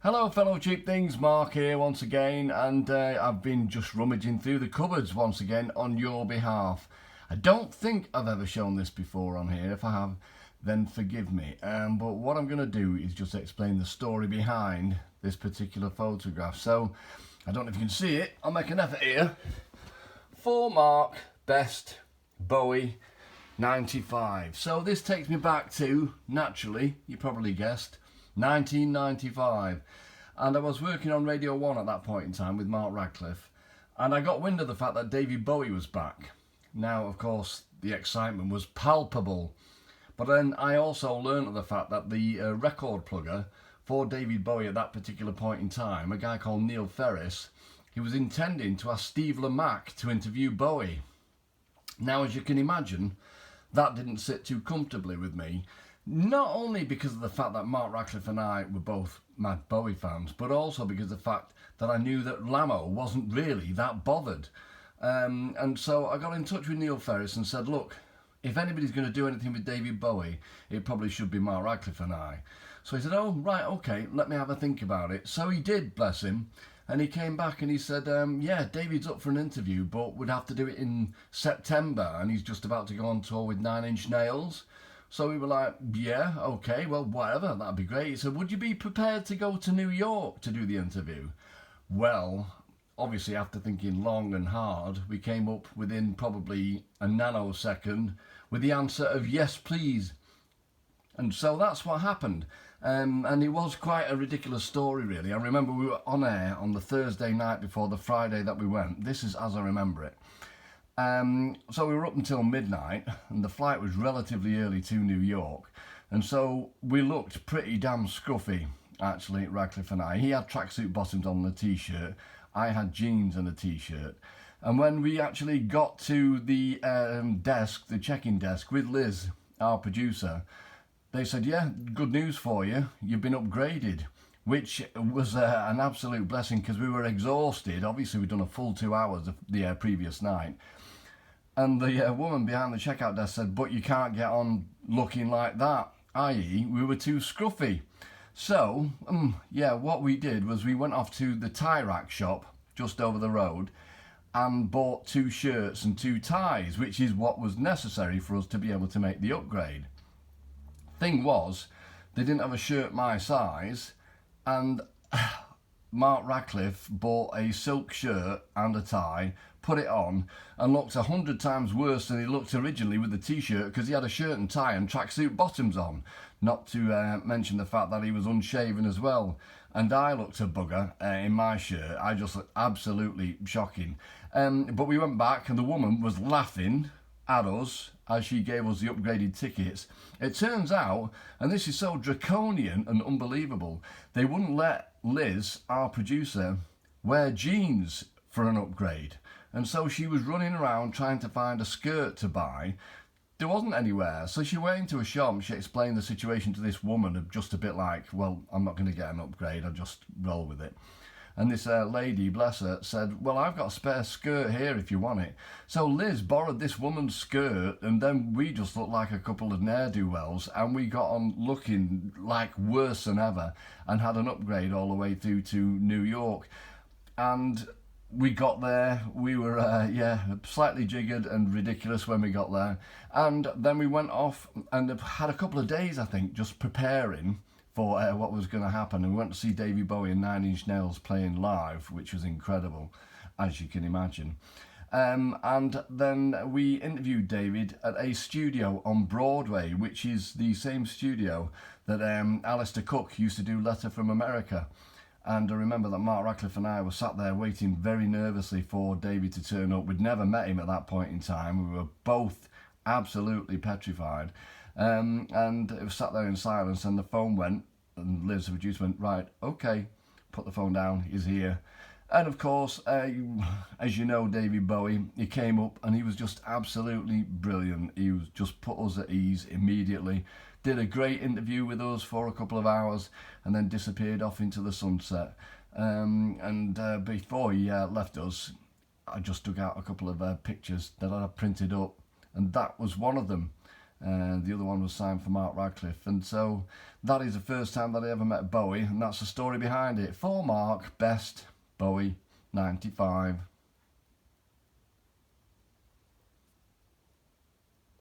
Hello fellow cheap things, Mark here once again, and I've been just rummaging through the cupboards once again on your behalf. I don't think I've ever shown this before on here. If I have, then forgive me. But what I'm going to do is just explain the story behind this particular photograph. So, I don't know if you can see it, I'll make an effort here. For Mark, best, Bowie, 95. So this takes me back to, naturally, you probably guessed, 1995, and I was working on Radio 1 at that point in time with Mark Radcliffe, and I got wind of the fact that David Bowie was back. Now, of course, the excitement was palpable, but then I also learnt of the fact that the record plugger for David Bowie at that particular point in time, a guy called Neil Ferris, he was intending to ask Steve Lamacq to interview Bowie. Now, as you can imagine, that didn't sit too comfortably with me. Not only because of the fact that Mark Radcliffe and I were both mad Bowie fans, but also because of the fact that I knew that Lamo wasn't really that bothered. And so I got in touch with Neil Ferris and said, look, if anybody's going to do anything with David Bowie, it probably should be Mark Radcliffe and I. So he said, oh, right, okay, let me have a think about it. So he did, bless him. And he came back and he said, yeah, David's up for an interview, but we'd have to do it in September. And he's just about to go on tour with Nine Inch Nails. So we were like, yeah, okay, well, whatever, that'd be great. He said, would you be prepared to go to New York to do the interview? Well, obviously, after thinking long and hard, we came up within probably a nanosecond with the answer of yes, please. And so that's what happened. And it was quite a ridiculous story, really. I remember we were on air on the Thursday night before the Friday that we went. This is as I remember it. So we were up until midnight, and the flight was relatively early to New York, and so we looked pretty damn scruffy, actually, Radcliffe and I. He had tracksuit bottoms on and a t-shirt, I had jeans and a t-shirt, and when we actually got to the desk, the check-in desk, with Liz, our producer, they said, yeah, good news for you, you've been upgraded. Which was an absolute blessing because we were exhausted. Obviously, we'd done a full 2 hours the previous night. And the woman behind the checkout desk said, but you can't get on looking like that, i.e. we were too scruffy. So, yeah, what we did was we went off to the tie rack shop just over the road and bought 2 shirts and 2 ties, which is what was necessary for us to be able to make the upgrade. Thing was, they didn't have a shirt my size, and Mark Radcliffe bought a silk shirt and a tie, put it on, and looked 100 times worse than he looked originally with the t-shirt because he had a shirt and tie and tracksuit bottoms on. Not to mention the fact that he was unshaven as well. And I looked a bugger in my shirt. I just looked absolutely shocking. But we went back and the woman was laughing at us as she gave us the upgraded tickets. It turns out, and this is so draconian and unbelievable, they wouldn't let Liz, our producer, wear jeans for an upgrade. And so she was running around trying to find a skirt to buy. There wasn't anywhere. So she went into a shop and she explained the situation to this woman, just a bit like, well, I'm not going to get an upgrade, I'll just roll with it. And this lady, bless her, said, well, I've got a spare skirt here if you want it. So Liz borrowed this woman's skirt, and then we just looked like a couple of ne'er-do-wells, and we got on looking like worse than ever, and had an upgrade all the way through to New York. And we got there, we were, slightly jiggered and ridiculous when we got there. And then we went off and had a couple of days, I think, just preparing for what was going to happen. And we went to see David Bowie and Nine Inch Nails playing live, which was incredible, as you can imagine. And then we interviewed David at a studio on Broadway, which is the same studio that Alistair Cook used to do Letter from America. And I remember that Mark Radcliffe and I were sat there waiting very nervously for David to turn up. We'd never met him at that point in time. We were both absolutely petrified. And it was sat there in silence, and the phone went, and Liz, the producer, went, right, okay, put the phone down, he's here. And of course, as you know, David Bowie, he came up and he was just absolutely brilliant. He was just put us at ease immediately, did a great interview with us for a couple of hours, and then disappeared off into the sunset. And before he left us, I just took out a couple of pictures that I printed up, and that was one of them. The other one was signed for Mark Radcliffe, and so that is the first time that I ever met Bowie, and that's the story behind it. For Mark, best Bowie 95.